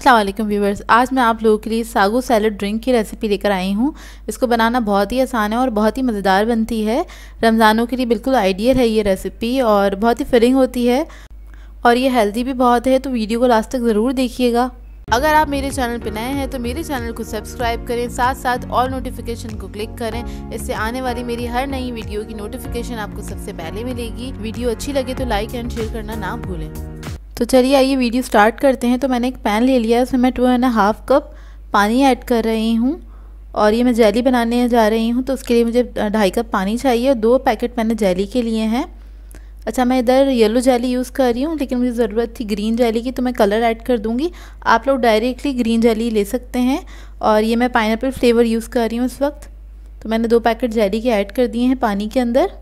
अस्सलाम वालेकुम व्यूवर्स, आज मैं आप लोगों के लिए सागू सैलड ड्रिंक की रेसिपी लेकर आई हूँ। इसको बनाना बहुत ही आसान है और बहुत ही मज़ेदार बनती है। रमज़ानों के लिए बिल्कुल आइडियल है ये रेसिपी और बहुत ही फिलिंग होती है और ये हेल्दी भी बहुत है, तो वीडियो को लास्ट तक ज़रूर देखिएगा। अगर आप मेरे चैनल पर नए हैं तो मेरे चैनल को सब्सक्राइब करें, साथ साथ ऑल नोटिफिकेशन को क्लिक करें। इससे आने वाली मेरी हर नई वीडियो की नोटिफिकेशन आपको सबसे पहले मिलेगी। वीडियो अच्छी लगे तो लाइक एंड शेयर करना ना भूलें। तो चलिए आइए वीडियो स्टार्ट करते हैं। तो मैंने एक पैन ले लिया है, उसमें मैं 2.5 कप पानी ऐड कर रही हूँ और ये मैं जेली बनाने जा रही हूँ। तो उसके लिए मुझे 2.5 कप पानी चाहिए और 2 पैकेट मैंने जेली के लिए हैं। अच्छा, मैं इधर येलो जेली यूज़ कर रही हूँ, लेकिन मुझे ज़रूरत थी ग्रीन जेली की, तो मैं कलर ऐड कर दूँगी। आप लोग डायरेक्टली ग्रीन जेली ले सकते हैं। और ये मैं पाइनएप्पल फ्लेवर यूज़ कर रही हूँ इस वक्त। तो मैंने 2 पैकेट जेली के ऐड कर दिए हैं पानी के अंदर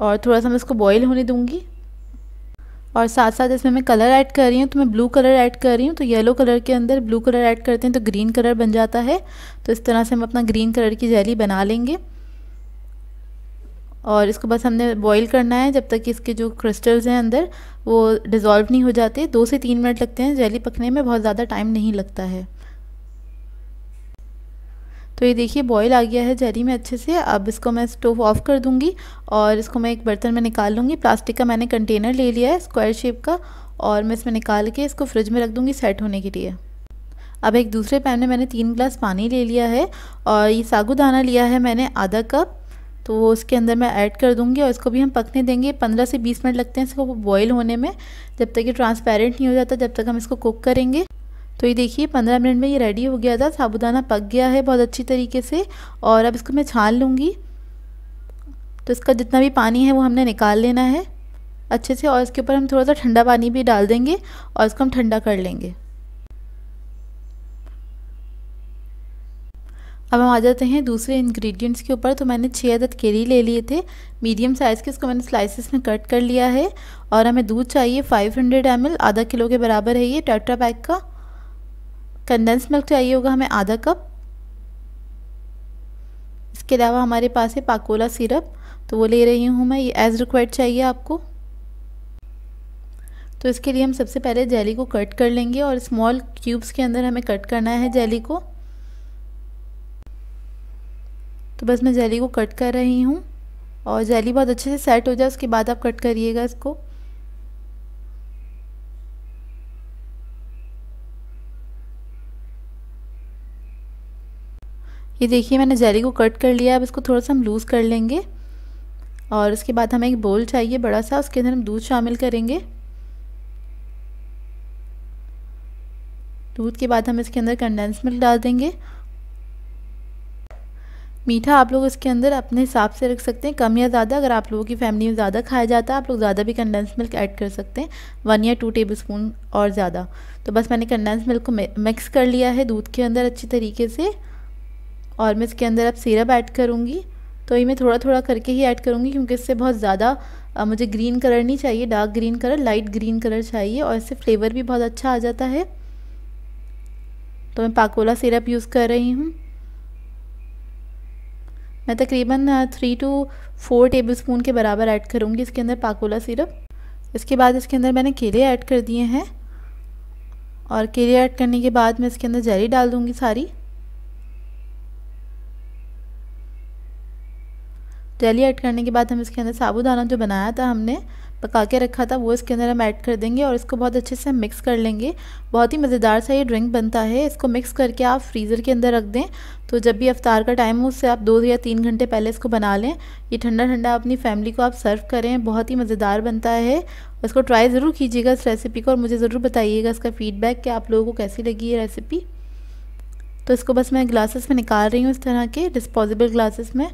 और थोड़ा सा मैं इसको बॉईल होने दूँगी। और साथ साथ इसमें मैं कलर ऐड कर रही हूँ, तो मैं ब्लू कलर ऐड कर रही हूँ। तो येलो कलर के अंदर ब्लू कलर ऐड करते हैं तो ग्रीन कलर बन जाता है। तो इस तरह से हम अपना ग्रीन कलर की जेली बना लेंगे और इसको बस हमने बॉईल करना है जब तक कि इसके जो क्रिस्टल्स हैं अंदर वो डिज़ोल्व नहीं हो जाते। 2 से 3 मिनट लगते हैं जेली पकने में, बहुत ज़्यादा टाइम नहीं लगता है। तो ये देखिए बॉईल आ गया है जेली में अच्छे से। अब इसको मैं स्टोव ऑफ कर दूंगी और इसको मैं एक बर्तन में निकाल लूँगी। प्लास्टिक का मैंने कंटेनर ले लिया है स्क्वायर शेप का और मैं इसमें निकाल के इसको फ्रिज में रख दूँगी सेट होने के लिए। अब एक दूसरे पैन में मैंने 3 गिलास पानी ले लिया है और ये साबूदाना लिया है मैंने आधा कप, तो वो उसके अंदर मैं ऐड कर दूँगी और इसको भी हम पकने देंगे। 15 से 20 मिनट लगते हैं इसको बॉईल होने में, जब तक ये ट्रांसपेरेंट नहीं हो जाता जब तक हम इसको कुक करेंगे। तो ये देखिए 15 मिनट में ये रेडी हो गया था, साबूदाना पक गया है बहुत अच्छी तरीके से। और अब इसको मैं छान लूँगी। तो इसका जितना भी पानी है वो हमने निकाल लेना है अच्छे से और इसके ऊपर हम थोड़ा सा ठंडा पानी भी डाल देंगे और इसको हम ठंडा कर लेंगे। अब हम आ जाते हैं दूसरे इंग्रेडिएंट्स के ऊपर। तो मैंने 6 अदद केले ले लिए थे मीडियम साइज़ के, इसको मैंने स्लाइसेस में कट कर लिया है। और हमें दूध चाहिए 500 ml, आधा किलो के बराबर है ये टेट्रा पैक का। कंडेंस मिल्क चाहिए होगा हमें आधा कप। इसके अलावा हमारे पास है पाकोला सिरप, तो वो ले रही हूँ मैं, ये एज़ रिक्वायर्ड चाहिए आपको। तो इसके लिए हम सबसे पहले जेली को कट कर लेंगे और स्मॉल क्यूब्स के अंदर हमें कट करना है जेली को। तो बस मैं जेली को कट कर रही हूँ और जेली बहुत अच्छे से सेट हो जाए उसके बाद आप कट करिएगा इसको। ये देखिए मैंने जेली को कट कर लिया। अब इसको थोड़ा सा हम लूज़ कर लेंगे और उसके बाद हमें एक बोल चाहिए बड़ा सा, उसके अंदर हम दूध शामिल करेंगे। दूध के बाद हम इसके अंदर कंडेंस मिल्क डाल देंगे। मीठा आप लोग इसके अंदर अपने हिसाब से रख सकते हैं, कम या ज़्यादा। अगर आप लोगों की फैमिली में ज़्यादा खाया जाता है आप लोग ज़्यादा भी कंडेंस मिल्क ऐड कर सकते हैं, 1 या 2 टेबलस्पून और ज़्यादा। तो बस मैंने कंडेंस मिल्क को मिक्स कर लिया है दूध के अंदर अच्छी तरीके से और मैं इसके अंदर अब सिरप ऐड करूँगी। तो ये मैं थोड़ा थोड़ा करके ही ऐड करूँगी क्योंकि इससे बहुत ज़्यादा मुझे ग्रीन कलर नहीं चाहिए, dark green colour, light green colour चाहिए और इससे फ्लेवर भी बहुत अच्छा आ जाता है। तो मैं पाकोला सिरप यूज़ कर रही हूँ। मैं तकरीबन 3 to 4 टेबलस्पून के बराबर ऐड करूँगी इसके अंदर पाकोला सिरप। इसके बाद इसके अंदर मैंने केले ऐड कर दिए हैं और केले ऐड करने के बाद मैं इसके अंदर जेली डाल दूँगी सारी। जेली ऐड करने के बाद हम इसके अंदर साबूदाना जो बनाया था हमने पका के रखा था वो इसके अंदर हम ऐड कर देंगे और इसको बहुत अच्छे से हम मिक्स कर लेंगे। बहुत ही मज़ेदार सा ये ड्रिंक बनता है। इसको मिक्स करके आप फ्रीज़र के अंदर रख दें, तो जब भी अफ्तार का टाइम हो उससे आप 2 या 3 घंटे पहले इसको बना लें। ये ठंडा ठंडा अपनी फैमिली को आप सर्व करें, बहुत ही मज़ेदार बनता है। इसको ट्राई ज़रूर कीजिएगा इस रेसिपी को और मुझे ज़रूर बताइएगा इसका फ़ीडबैक कि आप लोगों को कैसी लगी ये रेसिपी। तो इसको बस मैं ग्लासेस में निकाल रही हूँ इस तरह के डिस्पोजेबल ग्लासेस में।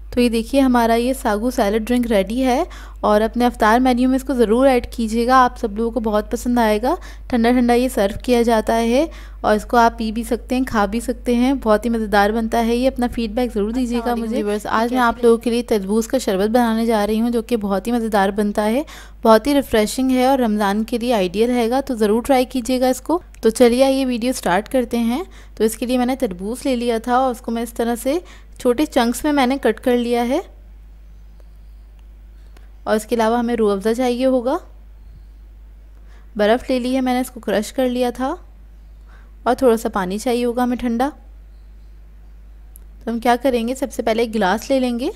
तो ये देखिए हमारा ये सागू सैलड ड्रिंक रेडी है और अपने अफ्तार मेन्यू में इसको ज़रूर ऐड कीजिएगा, आप सब लोगों को बहुत पसंद आएगा। ठंडा ठंडा ये सर्व किया जाता है और इसको आप पी भी सकते हैं, खा भी सकते हैं, बहुत ही मज़ेदार बनता है ये। अपना फीडबैक ज़रूर दीजिएगा मुझे। व्यूअर्स, आज मैं आप लोगों के लिए तरबूज का शरबत बनाने जा रही हूँ जो कि बहुत ही मज़ेदार बनता है, बहुत ही रिफ़्रेशिंग है और रमज़ान के लिए आइडियल रहेगा, तो ज़रूर ट्राई कीजिएगा इसको। तो चलिए ये वीडियो स्टार्ट करते हैं। तो इसके लिए मैंने तरबूज ले लिया था और उसको मैं इस तरह से छोटे चंक्स में मैंने कट कर लिया है और इसके अलावा हमें रूह अफ़ज़ा चाहिए होगा। बर्फ़ ले ली है मैंने, इसको क्रश कर लिया था और थोड़ा सा पानी चाहिए होगा हमें ठंडा। तो हम क्या करेंगे, सबसे पहले एक गिलास ले लेंगे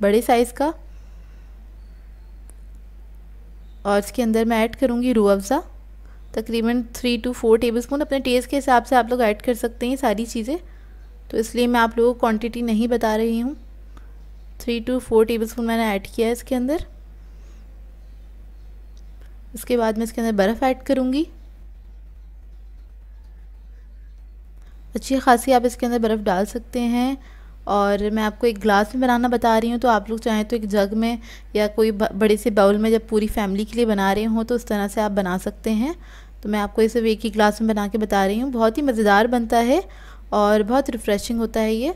बड़े साइज़ का और इसके अंदर मैं ऐड करूँगी रूह अफ़ज़ा, तकरीबन 3 to 4 टेबलस्पून। अपने टेस्ट के हिसाब से आप लोग ऐड कर सकते हैं सारी चीज़ें, तो इसलिए मैं आप लोगों को क्वांटिटी नहीं बता रही हूँ। 3 to 4 टेबलस्पून मैंने ऐड किया है इसके अंदर। इसके बाद मैं इसके अंदर बर्फ़ ऐड करूँगी, अच्छी खासी आप इसके अंदर बर्फ़ डाल सकते हैं। और मैं आपको एक ग्लास में बनाना बता रही हूँ, तो आप लोग चाहें तो एक जग में या कोई बड़े से बाउल में जब पूरी फैमिली के लिए बना रहे हों तो उस तरह से आप बना सकते हैं। तो मैं आपको इसे एक ही ग्लास में बना के बता रही हूँ। बहुत ही मज़ेदार बनता है और बहुत रिफ़्रेशिंग होता है ये।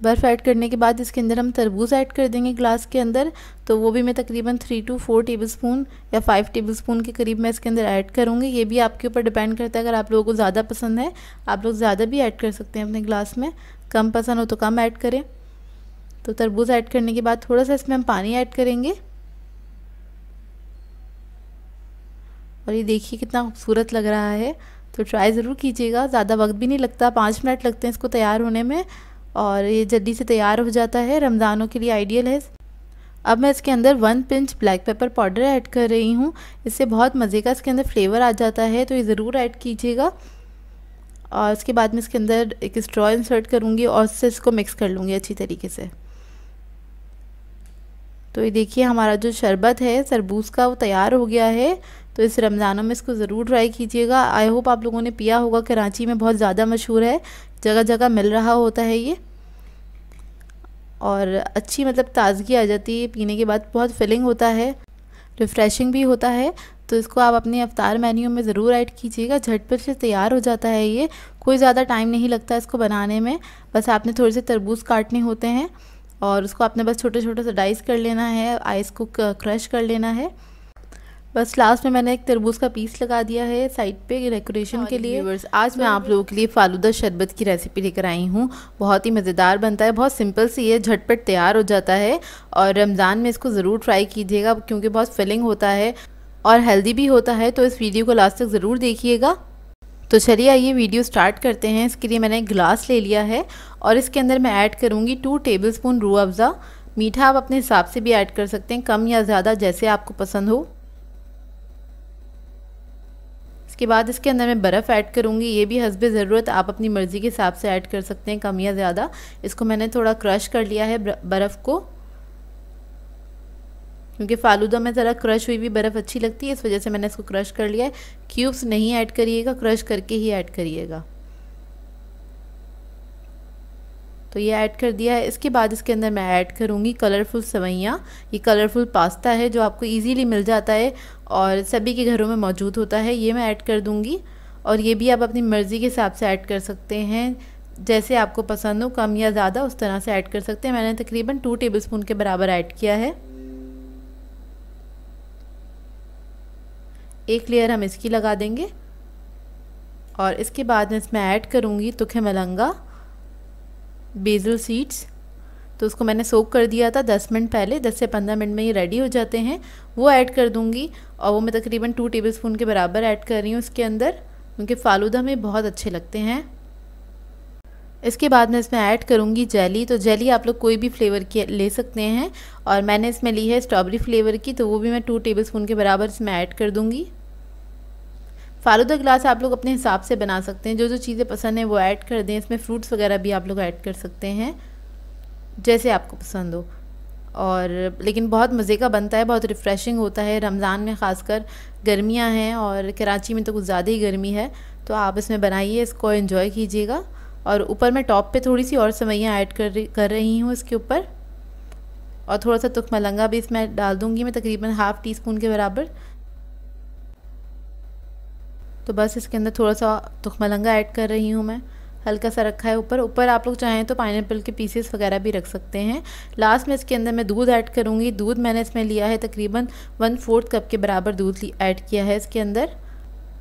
बर्फ़ ऐड करने के बाद इसके अंदर हम तरबूज ऐड कर देंगे ग्लास के अंदर, तो वो भी मैं तकरीबन 3 to 4 टेबलस्पून या 5 टेबलस्पून के करीब मैं इसके अंदर ऐड करूँगी। ये भी आपके ऊपर डिपेंड करता है, अगर आप लोगों को ज़्यादा पसंद है आप लोग ज़्यादा भी ऐड कर सकते हैं अपने ग्लास में, कम पसंद हो तो कम ऐड करें। तो तरबूज ऐड करने के बाद थोड़ा सा इसमें हम पानी ऐड करेंगे और ये देखिए कितना खूबसूरत लग रहा है। तो ट्राई ज़रूर कीजिएगा, ज़्यादा वक्त भी नहीं लगता, 5 मिनट लगते हैं इसको तैयार होने में और ये जल्दी से तैयार हो जाता है, रमज़ानों के लिए आइडियल है। अब मैं इसके अंदर 1 pinch black pepper powder add कर रही हूँ, इससे बहुत मज़े का इसके अंदर फ्लेवर आ जाता है, तो ये ज़रूर ऐड कीजिएगा। और उसके बाद मैं इसके अंदर एक स्ट्रॉ इंसर्ट करूँगी और उससे इसको मिक्स कर लूँगी अच्छी तरीके से। तो ये देखिए हमारा जो शरबत है तरबूज का वो तैयार हो गया है। तो इस रमज़ानों में इसको ज़रूर ट्राई कीजिएगा। आई होप आप लोगों ने पिया होगा, कराची में बहुत ज़्यादा मशहूर है, जगह जगह मिल रहा होता है ये और अच्छी मतलब ताज़गी आ जाती है पीने के बाद, बहुत फिलिंग होता है, रिफ़्रेशिंग भी होता है। तो इसको आप अपने अफ्तार मेन्यू में ज़रूर ऐड कीजिएगा, झटपट से तैयार हो जाता है ये, कोई ज़्यादा टाइम नहीं लगता इसको बनाने में। बस आपने थोड़े से तरबूज काटने होते हैं और उसको आपने बस छोटे छोटे से डाइस कर लेना है, आइस को क्रश कर लेना है। बस लास्ट में मैंने एक तरबूज का पीस लगा दिया है साइड पे डेकोरेशन के लिए। व्यूअर्स, आज मैं आप लोगों के लिए फालूदा शरबत की रेसिपी लेकर आई हूँ। बहुत ही मज़ेदार बनता है, बहुत सिंपल सी है, झटपट तैयार हो जाता है और रमज़ान में इसको ज़रूर ट्राई कीजिएगा क्योंकि बहुत फिलिंग होता है और हेल्दी भी होता है। तो इस वीडियो को लास्ट तक ज़रूर देखिएगा। तो चलिए आइए वीडियो स्टार्ट करते हैं। इसके लिए मैंने एक गिलास ले लिया है और इसके अंदर मैं ऐड करूँगी 2 टेबलस्पून रूह अफ़ज़ा। मीठा आप अपने हिसाब से भी ऐड कर सकते हैं, कम या ज़्यादा जैसे आपको पसंद हो। इसके बाद इसके अंदर मैं बर्फ़ ऐड करूँगी, ये भी हस्बे ज़रूरत आप अपनी मर्ज़ी के हिसाब से ऐड कर सकते हैं, कम या ज़्यादा। इसको मैंने थोड़ा क्रश कर लिया है बर्फ़ को, क्योंकि फालूदा में ज़रा क्रश हुई हुई बर्फ़ अच्छी लगती है, इस वजह से मैंने इसको क्रश कर लिया है। क्यूब्स नहीं ऐड करिएगा, क्रश करके ही ऐड करिएगा। तो ये ऐड कर दिया है। इसके बाद इसके अंदर मैं ऐड करूँगी कलरफुल सेवइयाँ। ये कलरफुल पास्ता है जो आपको इजीली मिल जाता है और सभी के घरों में मौजूद होता है, ये मैं ऐड कर दूँगी। और ये भी आप अपनी मर्ज़ी के हिसाब से ऐड कर सकते हैं, जैसे आपको पसंद हो, कम या ज़्यादा उस तरह से ऐड कर सकते हैं। मैंने तकरीबन 2 टेबलस्पून के बराबर ऐड किया है। एक लेयर हम इसकी लगा देंगे और इसके बाद मैं इसमें ऐड करूँगी तुखे मलंगा, बेसिल सीड्स। तो उसको मैंने सोक कर दिया था 10 मिनट पहले, 10 से 15 मिनट में ये रेडी हो जाते हैं, वो ऐड कर दूँगी। और वो मैं तकरीबन 2 टेबलस्पून के बराबर ऐड कर रही हूँ इसके अंदर, क्योंकि फ़ालूदा में बहुत अच्छे लगते हैं। इसके बाद मैं इसमें ऐड करूँगी जेली। तो जेली आप लोग कोई भी फ्लेवर की ले सकते हैं और मैंने इसमें ली है स्ट्रॉबेरी फ्लेवर की, तो वो भी मैं 2 टेबलस्पून के बराबर इसमें ऐड कर दूँगी। फालूदा ग्लास आप लोग अपने हिसाब से बना सकते हैं, जो जो चीज़ें पसंद है वो ऐड कर दें। इसमें फ्रूट्स वगैरह भी आप लोग ऐड कर सकते हैं, जैसे आपको पसंद हो। और लेकिन बहुत मज़े का बनता है, बहुत रिफ़्रेशिंग होता है। रमज़ान में ख़ासकर गर्मियां हैं और कराची में तो कुछ ज़्यादा ही गर्मी है, तो आप इसमें बनाइए, इसको एंजॉय कीजिएगा। और ऊपर मैं टॉप पे थोड़ी सी और सेवइयाँ ऐड कर रही हूँ इसके ऊपर, और थोड़ा सा तुख मलंगा भी इसमें डाल दूँगी मैं, तकरीबन ½ टीस्पून के बराबर। तो बस इसके अंदर थोड़ा सा तुख मलंगा ऐड कर रही हूँ मैं, हल्का सा रखा है ऊपर आप लोग चाहें तो पाइनएप्पल के पीसेस वगैरह भी रख सकते हैं। लास्ट में इसके अंदर मैं दूध ऐड करूँगी। दूध मैंने इसमें लिया है तकरीबन 1/4 कप के बराबर दूध ऐड किया है इसके अंदर।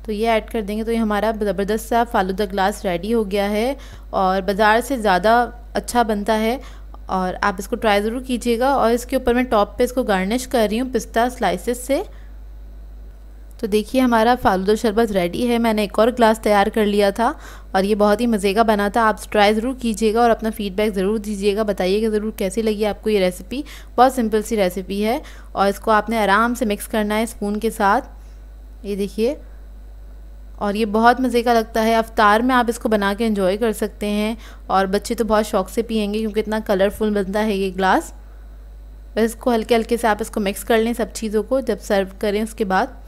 तो ये ऐड कर देंगे तो ये हमारा ज़बरदस्त सा फालूदा ग्लास रेडी हो गया है और बाज़ार से ज़्यादा अच्छा बनता है, और आप इसको ट्राई ज़रूर कीजिएगा। और इसके ऊपर मैं टॉप पे इसको गार्निश कर रही हूँ पिस्ता स्लाइसेस से। तो देखिए हमारा फालूदा शरबत रेडी है। मैंने एक और ग्लास तैयार कर लिया था और ये बहुत ही मज़े का बना था। आप ट्राई ज़रूर कीजिएगा और अपना फ़ीडबैक ज़रूर दीजिएगा, बताइएगा ज़रूर कैसी लगी आपको ये रेसिपी। बहुत सिंपल सी रेसिपी है और इसको आपने आराम से मिक्स करना है स्पून के साथ, ये देखिए। और ये बहुत मज़े का लगता है। अफ्तार में आप इसको बना के एंजॉय कर सकते हैं और बच्चे तो बहुत शौक से पियेंगे क्योंकि इतना कलरफुल बनता है ये ग्लास। बस इसको हल्के हल्के से आप इसको मिक्स कर लें सब चीज़ों को जब सर्व करें उसके बाद।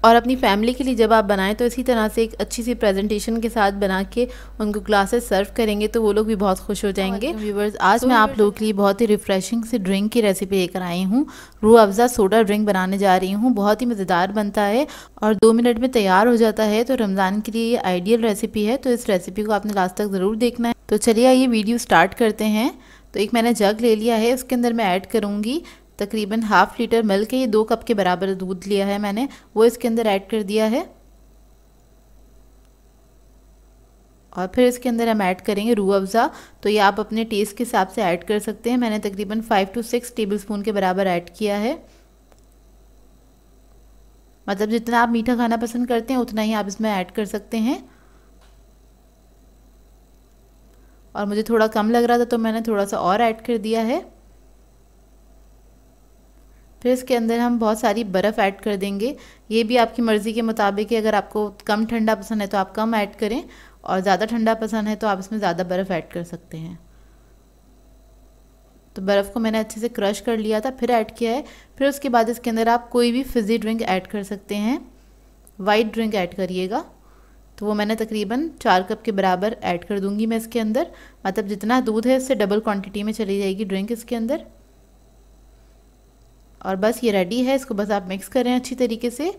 और अपनी फैमिली के लिए जब आप बनाएं तो इसी तरह से एक अच्छी सी प्रेजेंटेशन के साथ बना के उनको ग्लासेस सर्व करेंगे तो वो लोग भी बहुत खुश हो जाएंगे। व्यूवर्स, आज मैं आप लोगों के लिए बहुत ही रिफ़्रेशिंग सी ड्रिंक की रेसिपी लेकर आई हूँ। रूह अफ़ज़ा सोडा ड्रिंक बनाने जा रही हूँ। बहुत ही मज़ेदार बनता है और 2 मिनट में तैयार हो जाता है। तो रमज़ान के लिए ये आइडियल रेसिपी है, तो इस रेसिपी को आपने लास्ट तक ज़रूर देखना है। तो चलिए आइए वीडियो स्टार्ट करते हैं। तो एक मैंने जग ले लिया है, उसके अंदर मैं ऐड करूँगी तकरीबन ½ लीटर मिल्क है। ये 2 कप के बराबर दूध लिया है मैंने, वो इसके अंदर ऐड कर दिया है। और फिर इसके अंदर हम ऐड करेंगे रूह अफ़ज़ा। तो ये आप अपने टेस्ट के हिसाब से ऐड कर सकते हैं। मैंने तकरीबन 5 से 6 टेबलस्पून के बराबर ऐड किया है। मतलब जितना आप मीठा खाना पसंद करते हैं उतना ही आप इसमें ऐड कर सकते हैं। और मुझे थोड़ा कम लग रहा था तो मैंने थोड़ा सा और ऐड कर दिया है। फिर इसके अंदर हम बहुत सारी बर्फ़ ऐड कर देंगे। ये भी आपकी मर्ज़ी के मुताबिक है। अगर आपको कम ठंडा पसंद है तो आप कम ऐड करें और ज़्यादा ठंडा पसंद है तो आप इसमें ज़्यादा बर्फ़ ऐड कर सकते हैं। तो बर्फ़ को मैंने अच्छे से क्रश कर लिया था, फिर ऐड किया है। फिर उसके बाद इसके अंदर आप कोई भी फिज़ी ड्रिंक ऐड कर सकते हैं। वाइट ड्रिंक ऐड करिएगा। तो वो मैंने तकरीबन 4 कप के बराबर ऐड कर दूँगी मैं इसके अंदर। मतलब जितना दूध है उससे डबल क्वांटिटी में चली जाएगी ड्रिंक इसके अंदर। और बस ये रेडी है। इसको बस आप मिक्स करें अच्छी तरीके से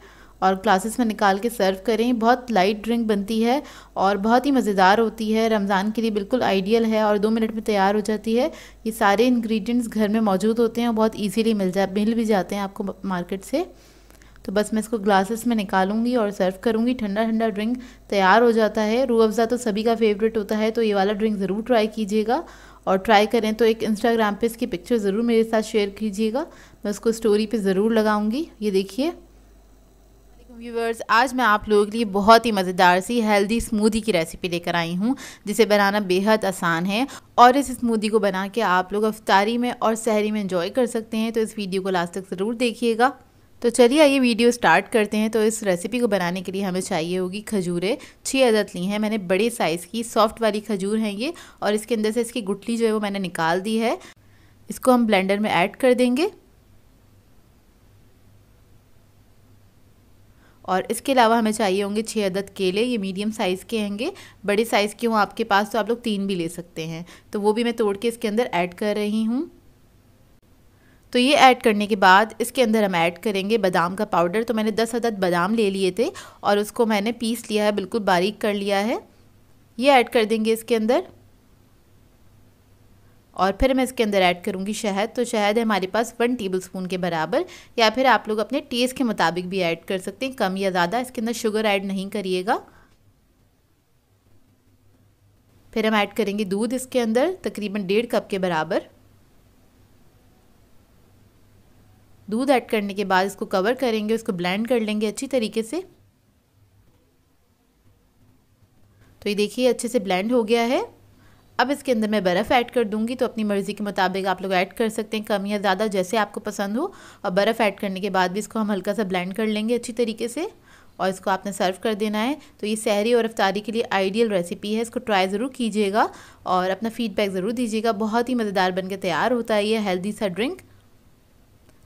और ग्लासेस में निकाल के सर्व करें। बहुत लाइट ड्रिंक बनती है और बहुत ही मज़ेदार होती है। रमज़ान के लिए बिल्कुल आइडियल है और 2 मिनट में तैयार हो जाती है। ये सारे इंग्रेडिएंट्स घर में मौजूद होते हैं और बहुत इजीली मिल भी जाते हैं आपको मार्केट से। तो बस मैं इसको ग्लासेस में निकालूंगी और सर्व करूंगी। ठंडा ठंडा ड्रिंक तैयार हो जाता है। रूह अफ़ज़ा तो सभी का फेवरेट होता है, तो ये वाला ड्रिंक ज़रूर ट्राई कीजिएगा। और ट्राई करें तो एक इंस्टाग्राम पे इसकी पिक्चर ज़रूर मेरे साथ शेयर कीजिएगा, मैं उसको स्टोरी पे ज़रूर लगाऊंगी। ये देखिए व्यूवर्स, आज मैं आप लोगों के लिए बहुत ही मज़ेदार सी हेल्दी स्मूदी की रेसिपी लेकर आई हूँ जिसे बनाना बेहद आसान है। और इस स्मूदी को बना के आप लोग इफ्तारी में और सहरी में एंजॉय कर सकते हैं। तो इस वीडियो को लास्ट तक ज़रूर देखिएगा। तो चलिए आइए वीडियो स्टार्ट करते हैं। तो इस रेसिपी को बनाने के लिए हमें चाहिए होगी खजूरें। 6 अदद ली हैं मैंने, बड़े साइज़ की सॉफ्ट वाली खजूर हैं ये। और इसके अंदर से इसकी गुठली जो है वो मैंने निकाल दी है। इसको हम ब्लेंडर में ऐड कर देंगे। और इसके अलावा हमें चाहिए होंगे 6 अदद केले। ये मीडियम साइज़ के होंगे। बड़े साइज़ के हों आपके पास तो आप लोग 3 भी ले सकते हैं। तो वो भी मैं तोड़ के इसके अंदर ऐड कर रही हूँ। तो ये ऐड करने के बाद इसके अंदर हम ऐड करेंगे बादाम का पाउडर। तो मैंने 10 अदद बादाम ले लिए थे और उसको मैंने पीस लिया है, बिल्कुल बारीक कर लिया है। ये ऐड कर देंगे इसके अंदर। और फिर मैं इसके अंदर ऐड करूँगी शहद। तो शहद है हमारे पास 1 टेबलस्पून के बराबर, या फिर आप लोग अपने टेस्ट के मुताबिक भी ऐड कर सकते हैं, कम या ज़्यादा। इसके अंदर शुगर ऐड नहीं करिएगा। फिर हम ऐड करेंगे दूध इसके अंदर तकरीबन 1.5 कप के बराबर। दूध ऐड करने के बाद इसको कवर करेंगे, उसको ब्लेंड कर लेंगे अच्छी तरीके से। तो ये देखिए अच्छे से ब्लेंड हो गया है। अब इसके अंदर मैं बर्फ़ ऐड कर दूंगी। तो अपनी मर्ज़ी के मुताबिक आप लोग ऐड कर सकते हैं, कम या ज़्यादा जैसे आपको पसंद हो। और बर्फ़ ऐड करने के बाद भी इसको हम हल्का सा ब्लेंड कर लेंगे अच्छी तरीके से और इसको आपने सर्व कर देना है। तो ये सहरी और इफ्तारी के लिए आइडियल रेसिपी है। इसको ट्राई ज़रूर कीजिएगा और अपना फ़ीडबैक ज़रूर दीजिएगा। बहुत ही मज़ेदार बन के तैयार होता है ये हेल्दी सा ड्रिंक।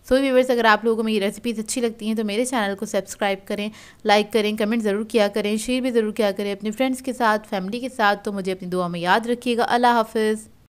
सो व्यूअर्स, अगर आप लोगों को मेरी रेसिपीज़ अच्छी लगती हैं तो मेरे चैनल को सब्सक्राइब करें, लाइक करें, कमेंट ज़रूर किया करें, शेयर भी ज़रूर किया करें अपने फ्रेंड्स के साथ, फैमिली के साथ। तो मुझे अपनी दुआ में याद रखिएगा। अल्लाह हाफ़िज़।